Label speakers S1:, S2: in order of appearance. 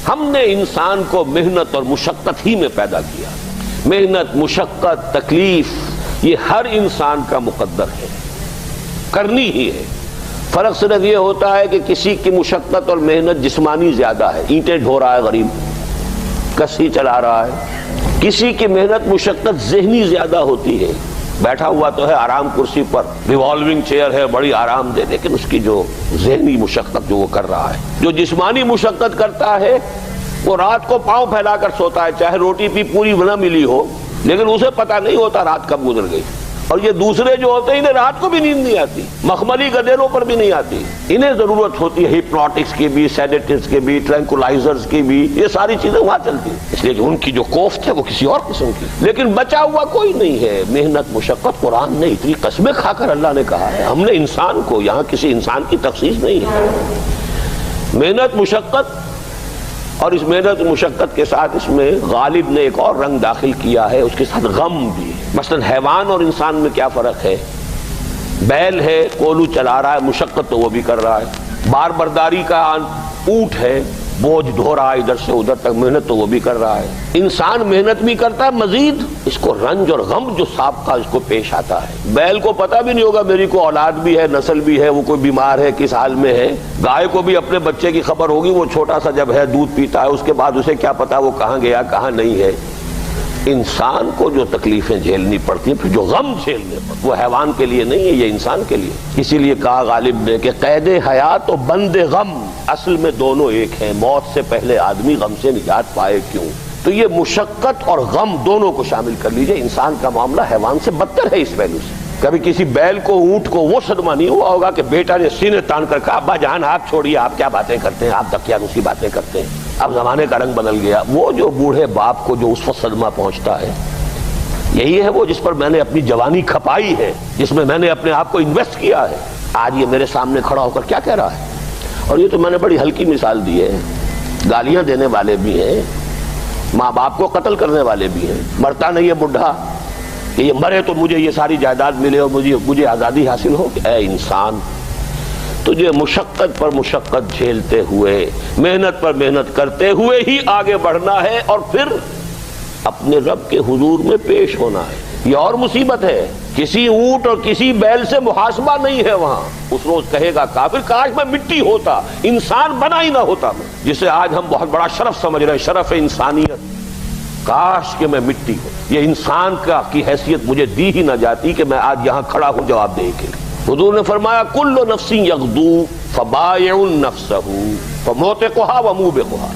S1: ہم نے انسان کو محنت اور مشقت ہی میں پیدا کیا. محنت، مشقت، تکلیف یہ ہر انسان کا مقدر ہے، کرنی ہی ہے. فرق صرف یہ ہوتا ہے کہ کسی کی مشقت اور محنت جسمانی زیادہ ہے، اینٹیں ڈھو رہا ہے غریب، کسی چلا رہا ہے. کسی کی محنت مشقت ذہنی زیادہ ہوتی ہے، بیٹھا ہوا تو ہے آرام کرسی پر، ریوالونگ چیئر ہے بڑی آرام دے، لیکن اس کی جو ذہنی مشقت جو وہ کر رہا ہے. جو جسمانی مشقت کرتا ہے وہ رات کو پاؤں پھیلا کر سوتا ہے، چاہے روٹی بھی پوری نہ ملی ہو، لیکن اسے پتہ نہیں ہوتا رات کب گزر گئی. اور یہ دوسرے جو ہوتے ہیں انہیں رات کو بھی نیند نہیں آتی، مخملی گدیروں پر بھی نہیں آتی. انہیں ضرورت ہوتی ہے ہپنوٹکس کی بھی، سیڈیٹیوز کی بھی، ٹرینکولائزرز کی بھی، یہ ساری چیزیں وہاں چلتی ہیں، اس لیے کہ ان کی جو کوفت ہے وہ کسی اور قسم کی. لیکن بچا ہوا کوئی نہیں ہے. محنت، مشقت، قرآن نے اتنی قسمیں کھا کر اللہ نے کہا ہے. ہم نے انسان کو، یہاں کسی انسان کی تخصیص نہیں ہے. محنت، مشقت، اور اس محنت مشقت کے ساتھ اس میں غالب نے ایک اور رنگ داخل کیا ہے، اس کے ساتھ غم بھی. مثلا حیوان اور انسان میں کیا فرق ہے؟ بیل ہے، کولو چلا رہا ہے، مشقت تو وہ بھی کر رہا ہے. بار برداری کا اونٹ ہے، بوجھ ڈھو رہا ہے ادھر سے ادھر تک، محنت تو وہ بھی کر رہا ہے. انسان محنت بھی کرتا ہے، مزید اس کو رنج اور غم جو سابقہ اس کو پیش آتا ہے. بیل کو پتہ بھی نہیں ہوگا میری کو اولاد بھی ہے، نسل بھی ہے، وہ کوئی بیمار ہے، کس حال میں ہے. گائے کو بھی اپنے بچے کی خبر ہوگی، وہ چھوٹا سا جب ہے دودھ پیتا ہے، اس کے بعد اسے کیا پتا وہ کہاں گیا کہاں نہیں ہے. انسان کو جو تکلیفیں جھیلنی پڑتی ہیں، پھر جو غم جھیلنے پڑتے، وہ حیوان کے لیے نہیں ہے، یہ انسان کے لیے. اسی لیے کہا غالب نے کہ قید حیات و بند غم اصل میں دونوں ایک ہیں. موت سے پہلے آدمی غم سے نجات پائے کیوں؟ تو یہ مشقت اور غم دونوں کو شامل کر لیجئے. انسان کا معاملہ حیوان سے بدتر ہے اس پہلو سے. کبھی کسی بیل کو، اونٹ کو وہ صدمہ نہیں ہوا ہوگا کہ بیٹا نے سینے تان کر کہا ابا جان آپ چھوڑیے، آپ کیا باتیں کرتے ہیں، آپ دقیانوسی باتیں کرتے ہیں، اب زمانے کا رنگ بدل گیا. وہ جو بوڑھے باپ کو جو اس وقت صدمہ پہنچتا ہے، یہی ہے وہ جس پر میں نے اپنی جوانی کھپائی ہے، جس میں میں نے اپنے آپ کو انویسٹ کیا ہے. آج یہ میرے سامنے کھڑا ہو کر کیا کہہ رہا ہے. اور یہ تو میں نے بڑی ہلکی مثال دی ہے. گالیاں دینے والے بھی ہیں، ماں باپ کو قتل کرنے والے بھی ہیں. مرتا نہیں ہے بڈھا کہ یہ مرے تو مجھے یہ ساری جائیداد ملے اور مجھے آزادی حاصل ہو. اے انسان، تجھے مشقت پر مشقت جھیلتے ہوئے، محنت پر محنت کرتے ہوئے ہی آگے بڑھنا ہے، اور پھر اپنے رب کے حضور میں پیش ہونا ہے. یہ اور مصیبت ہے. کسی اونٹ اور کسی بیل سے محاسبہ نہیں ہے وہاں. اس روز کہے گا کافر کاش میں مٹی ہوتا، انسان بنا ہی نہ ہوتا میں، جسے آج ہم بہت بڑا شرف سمجھ رہے ہیں، شرف انسانیت. کاش کہ میں مٹی ہوں، یہ انسان کی حیثیت مجھے دی ہی نہ جاتی کہ میں آج یہاں کھڑا ہوں جواب دے کے. حضور نے فرمایا کل نفس یغدو فبائع نفسہ فموتقھا وموبقھا.